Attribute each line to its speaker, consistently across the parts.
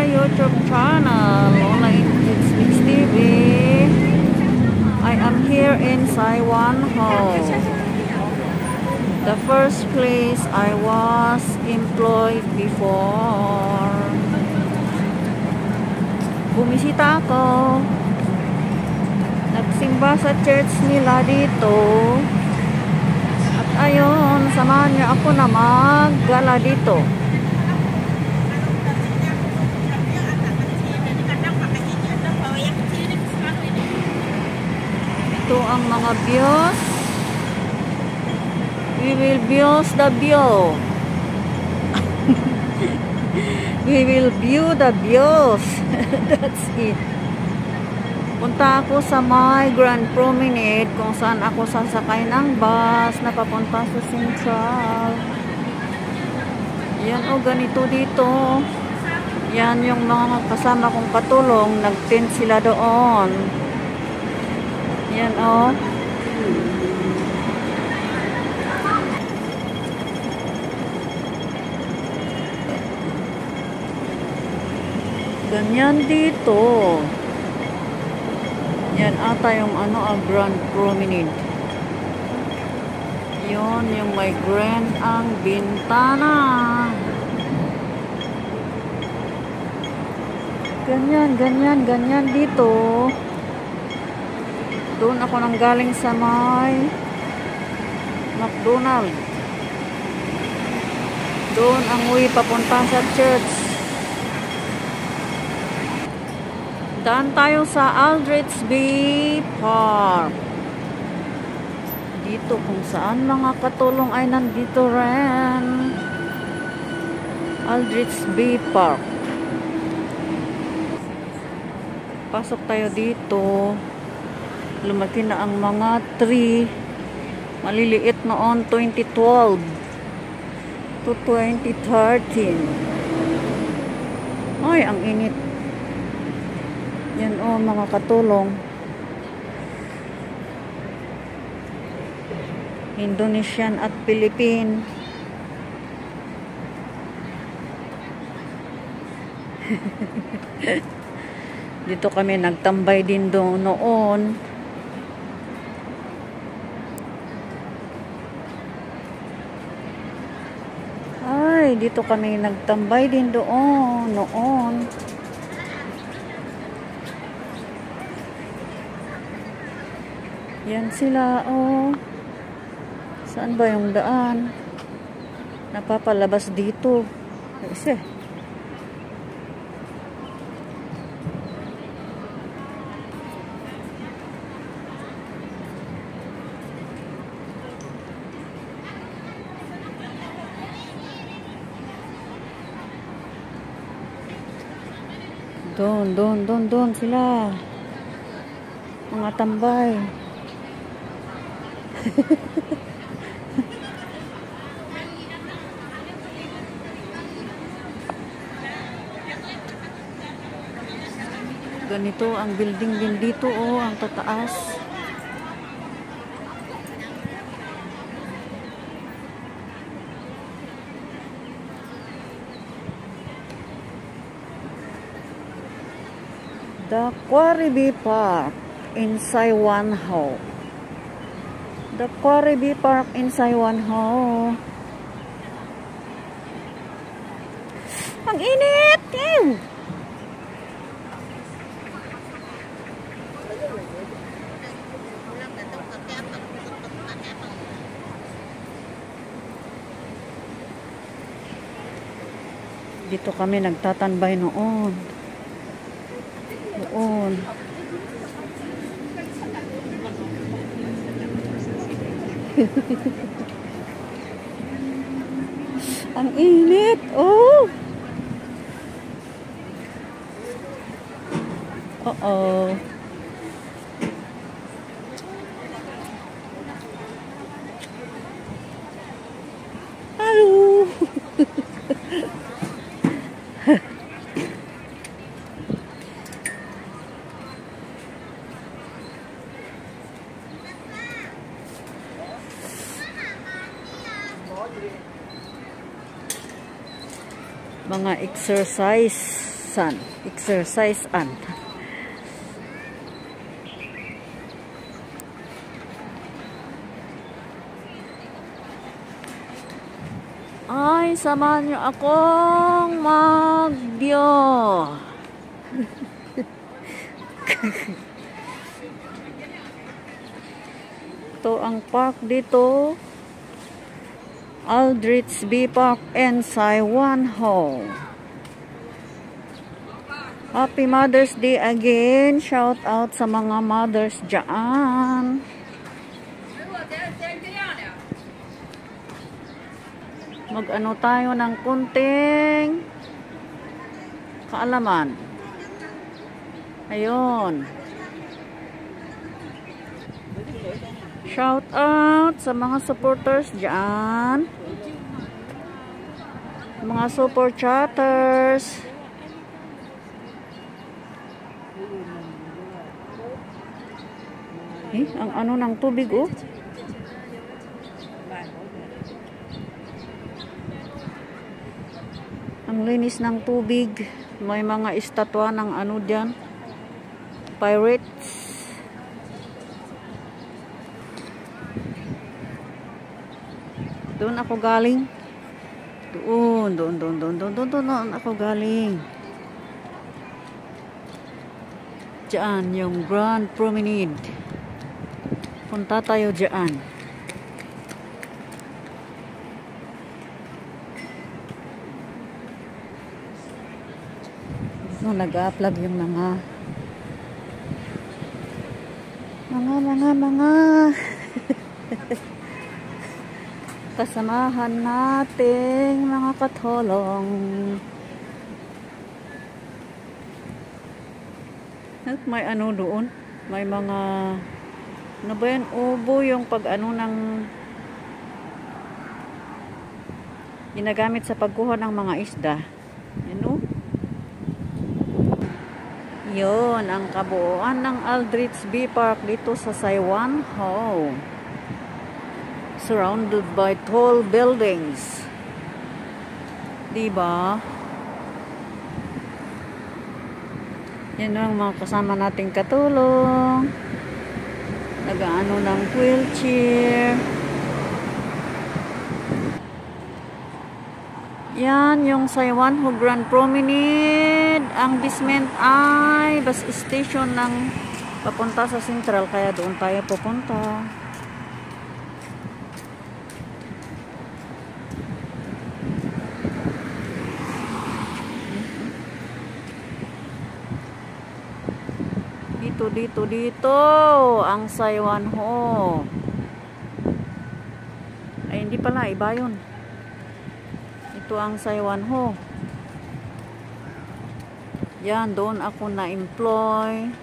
Speaker 1: my YouTube channel, Lola It's Mix TV. I am here in Saiwan Ho. The first place I was employed before. Bumisita ako. Nagsimba sa church nila dito. At ayun, samahan niyo ako na maggala dito. Ito ang mga views. We will views the view. We will view the views. That's it. Punta ako sa my Grand Promenade kung saan ako sasakay ng bus na papunta sa Central. Yan o, ganito dito. Yan yung mga kasama kong katulong. Nag-tent sila doon. Yan o. Ganyan dito. Yan ata yung Grand Promenade. Yun yung may grand ang bintana. Ganyan dito. Doon ako nang galing sa may McDonald's. Doon ang way papunta sa church. Daan tayo sa Aldrich Bay Park. Dito kung saan mga katulong ay nandito rin. Aldrich Bay Park. Pasok tayo dito. Lumaki na ang mga tree. Maliliit noon 2012 to 2013. Ay, ang init. Yan o, mga katulong. Indonesian at Philippine. Dito kami nagtambay din doon noon. Ay, dito kami nagtambay din doon noon. Yan sila, oh. Saan ba yung daan? Napapalabas dito. Kasi doon sila. Mga tambay. Ganito ang building din dito, oh, ang tataas. The Quarry Bay Park in Saiwan Ho. The Quarry Bay Park in Saiwan Ho. Ang init! Ew! Dito kami nagtatanbay noon. Ang init, oh. Uh-oh. Hello. Mga exercise san exercise an. Ay, samahan niyo akong mag-bio. Ito ang park dito. Aldrich B Park and Saiwan-ho. Happy Mother's Day again. Shout out sa mga mothers dyan. Mag-ano tayo ng kunting kaalaman. Ayun. Shout out sa mga supporters dyan. Mga super chatters. Ang ano ng tubig, oh. Ang linis ng tubig. May mga estatwa ng ano dyan. Pirates. Doon ako galing. Doon ako galing. Diyan yung Grand Promenade. Punta tayo diyan. No, nag-upload yung mga kasamahan nating mga katulong. At may ano doon, may mga ano ba yan, ubo yung pag ano ng ginagamit sa pagkuha ng mga isda. Ano? Yun ang kabuuan ng Aldrich B Park dito sa Saiwan-ho. Surrounded by tall buildings. Diba? Yan ang mga kasama nating katulong. Nag-ano ng wheelchair. Yan yung Saiwan-ho Grand Promenade. Ang basement ay bus station ng papunta sa Central, kaya doon tayo pupunta. Dito ang Saiwan-ho. Ay, hindi pala, iba yun. Ito ang Saiwan-ho. Yan, doon ako na-employ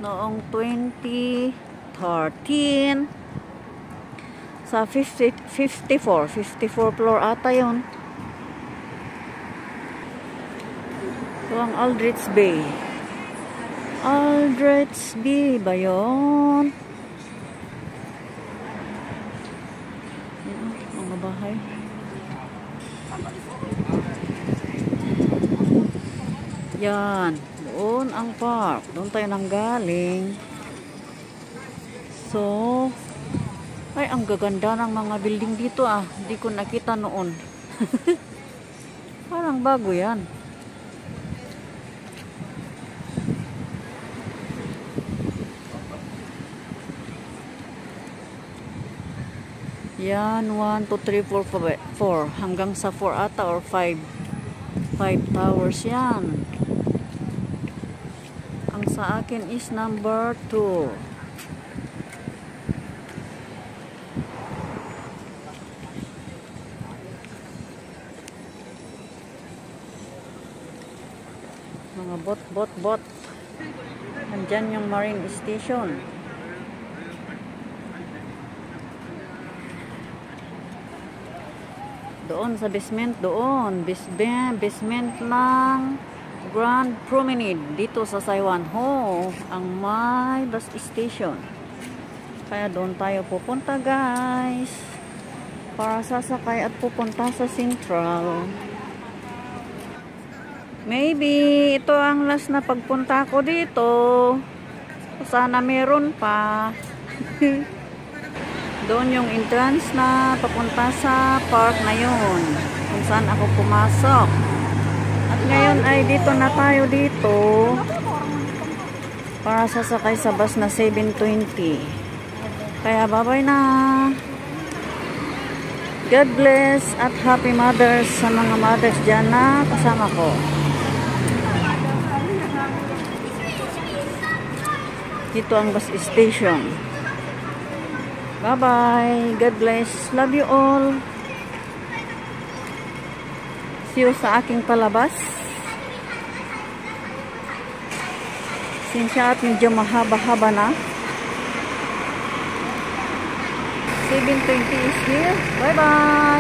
Speaker 1: noong 2013 sa 54 floor ata yun. Ito ang Aldrich Bay. Aldrich Bay ba yun? Mga bahay. Yan. Doon ang park. Doon tayo nanggaling. So, ay, ang gaganda ng mga building dito ah. Hindi ko nakita noon. Parang bago yan. Yan, 1, 2, 3, 4, 4. Hanggang sa 4 ata or 5. 5 towers yan. Ang sa akin is number 2. Mga bot. Nandyan yung marine station. Doon sa basement, basement ng Grand Promenade dito sa Saiwan-ho ang may bus station. Kaya doon tayo pupunta, guys, para sasakay at pupunta sa Central. Maybe ito ang last na pagpunta ko dito. Sana meron pa. Doon yung entrance na papunta sa park na yun. Kung saan ako pumasok. At ngayon ay dito na tayo dito. Para sasakay sa bus na 7:20. Kaya bye-bye na. God bless at happy mothers sa mga mothers dyan na kasama ko. Dito ang bus station. Bye-bye. God bless. Love you all. See you sa aking palabas. Sinsya at medyo mahaba-haba na. 7:20 is here. Bye-bye.